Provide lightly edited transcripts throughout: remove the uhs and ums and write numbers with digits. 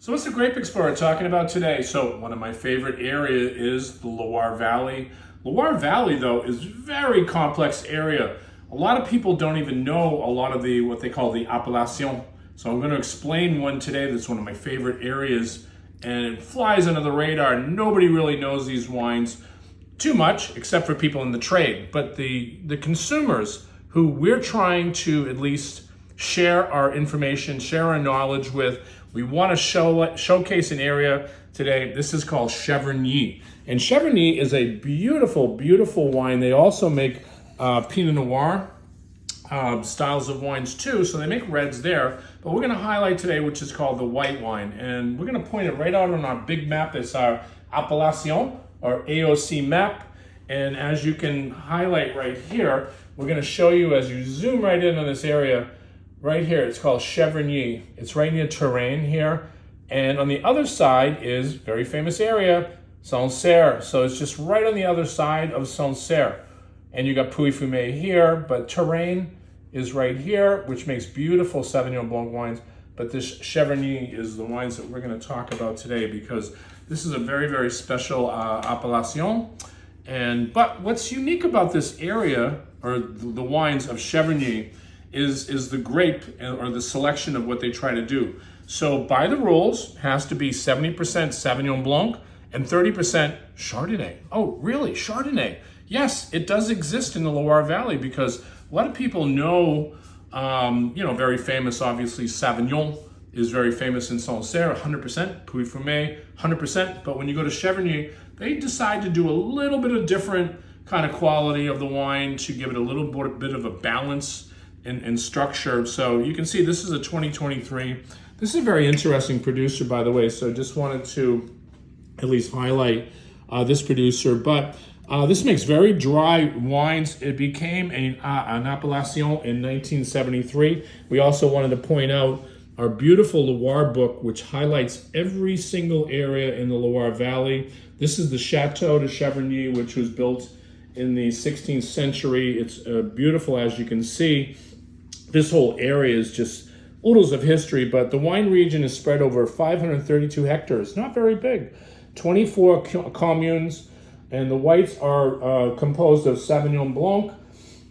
So what's the Grape Explorer talking about today? So one of my favorite areas is the Loire Valley. Loire Valley, though, is a very complex area. A lot of people don't even know a lot of what they call the appellation. So I'm going to explain one today that's one of my favorite areas, and it flies under the radar. Nobody really knows these wines too much, except for people in the trade. But the consumers who we're trying to at least share our information, share our knowledge with, we want to showcase an area today. This is called Cheverny. And Cheverny is a beautiful, beautiful wine. They also make Pinot Noir styles of wines too. So they make reds there. But we're going to highlight today, which is called the white wine. And we're going to point it right out on our big map. It's our appellation or AOC map. And as you can highlight right here, we're going to show you as you zoom right in on this area. Right here, it's called Cheverny. It's right near Touraine here. And on the other side is very famous area, Sancerre. So it's just right on the other side of Sancerre. And you got Pouilly-Fumé here, but Touraine is right here, which makes beautiful Sauvignon Blanc wines. But this Cheverny is the wines that we're going to talk about today because this is a very, very special appellation. But what's unique about this area, or the wines of Cheverny, is the grape or the selection of what they try to do. So by the rules, has to be 70% Sauvignon Blanc and 30% Chardonnay. Oh, really? Chardonnay? Yes, it does exist in the Loire Valley because a lot of people know, very famous, obviously, Sauvignon is very famous in Sancerre, 100%, Pouilly-Fumé, 100%. But when you go to Cheverny, they decide to do a little bit of different kind of quality of the wine to give it a little bit of a balance and structure. So you can see this is a 2023. This is a very interesting producer, by the way. So just wanted to at least highlight this producer. But this makes very dry wines. It became an appellation in 1973. We also wanted to point out our beautiful Loire book, which highlights every single area in the Loire Valley. This is the Chateau de Cheverny, which was built in the 16th century. It's beautiful, as you can see. This whole area is just oodles of history, but the wine region is spread over 532 hectares, not very big, 24 communes, and the whites are composed of Sauvignon Blanc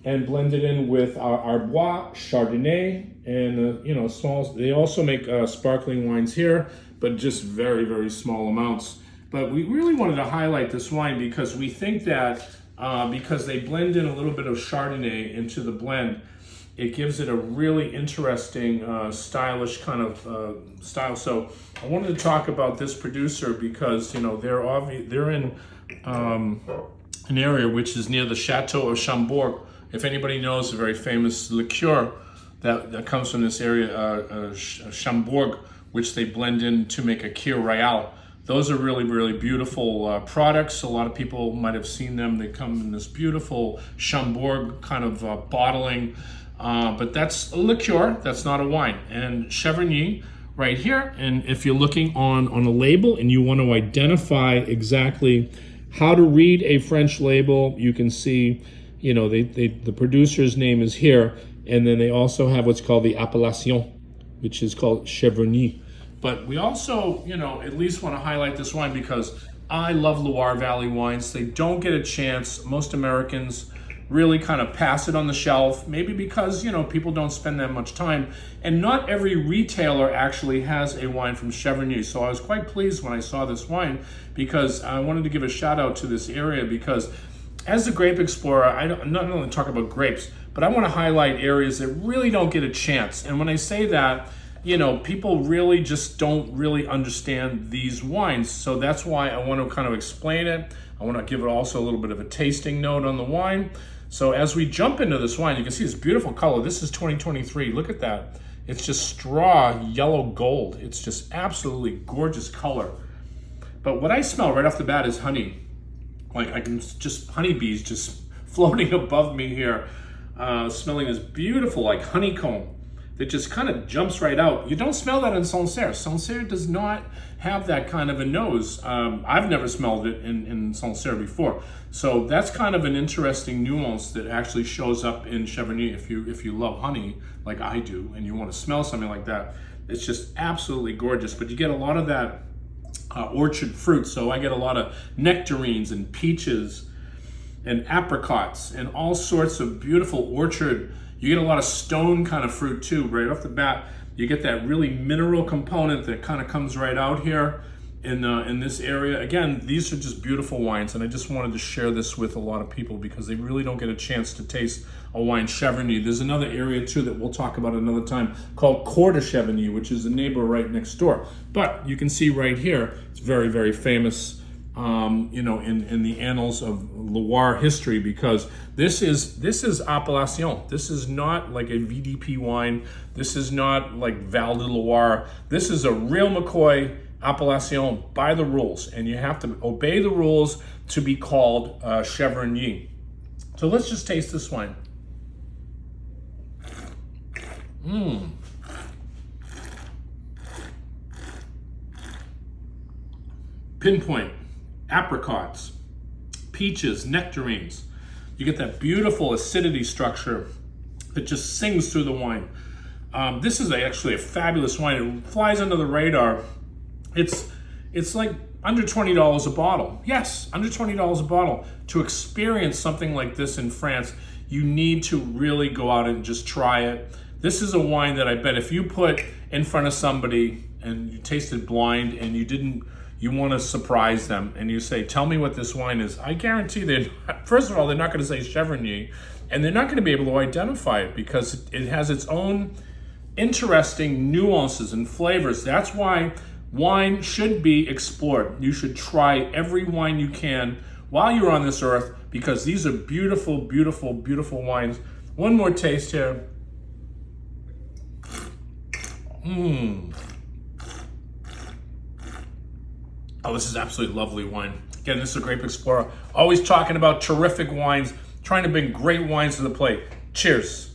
and blended in with Arbois, Chardonnay, and small. They also make sparkling wines here, but just very, very small amounts. But we really wanted to highlight this wine because we think that because they blend in a little bit of Chardonnay into the blend, it gives it a really interesting, stylish kind of style. So I wanted to talk about this producer because they're in an area which is near the Chateau of Chambord. If anybody knows, a very famous liqueur that comes from this area, Chambord, which they blend in to make a Kir Royal. Those are really, really beautiful products. A lot of people might have seen them. They come in this beautiful Chambord kind of bottling. But that's a liqueur, that's not a wine. And Cheverny right here, and if you're looking on a label and you want to identify exactly how to read a French label, you can see, the producer's name is here, and then they also have what's called the appellation, which is called Cheverny. But we also, at least want to highlight this wine because I love Loire Valley wines. They don't get a chance. Most Americans really kind of pass it on the shelf, maybe because, people don't spend that much time. And not every retailer actually has a wine from Cheverny. So I was quite pleased when I saw this wine because I wanted to give a shout out to this area because as a Grape Explorer, I'm not only talking about grapes, but I want to highlight areas that really don't get a chance. And when I say that, people really just don't really understand these wines. So that's why I want to kind of explain it. I want to give it also a little bit of a tasting note on the wine. So as we jump into this wine, you can see this beautiful color. This is 2023. Look at that. It's just straw yellow gold. It's just absolutely gorgeous color. But what I smell right off the bat is honey. Like I can just, honeybees just floating above me here, smelling this beautiful like honeycomb that just kind of jumps right out. You don't smell that in Sancerre. Sancerre does not have that kind of a nose. I've never smelled it in Sancerre before. So that's kind of an interesting nuance that actually shows up in Cheverny if you love honey, like I do, and you want to smell something like that. It's just absolutely gorgeous, but you get a lot of that orchard fruit. So I get a lot of nectarines and peaches and apricots and all sorts of beautiful orchard. You get a lot of stone kind of fruit too, right off the bat. You get that really mineral component that kind of comes right out here in this area. Again, these are just beautiful wines, and I just wanted to share this with a lot of people because they really don't get a chance to taste a wine Cheverny. There's another area too that we'll talk about another time called Cour de Cheverny, which is a neighbor right next door. But you can see right here, it's very, very famous, you know, in the annals of Loire history, because this is appellation. This is not like a VDP wine. This is not like Val de Loire. This is a real McCoy appellation by the rules, and you have to obey the rules to be called Cheverny. So let's just taste this wine. Pinpoint, apricots, peaches, nectarines. You get that beautiful acidity structure that just sings through the wine. This is actually a fabulous wine. It flies under the radar. It's like under $20 a bottle. Yes, under $20 a bottle. To experience something like this in France, you need to really go out and just try it. This is a wine that I bet if you put in front of somebody and you tasted blind and you want to surprise them and you say, tell me what this wine is, I guarantee first of all, they're not going to say Cheverny, and they're not going to be able to identify it because it has its own interesting nuances and flavors. That's why wine should be explored. You should try every wine you can while you're on this earth, because these are beautiful, beautiful, beautiful wines. One more taste here. Oh, this is absolutely lovely wine. Again, this is a Grape Explorer. Always talking about terrific wines, trying to bring great wines to the plate. Cheers.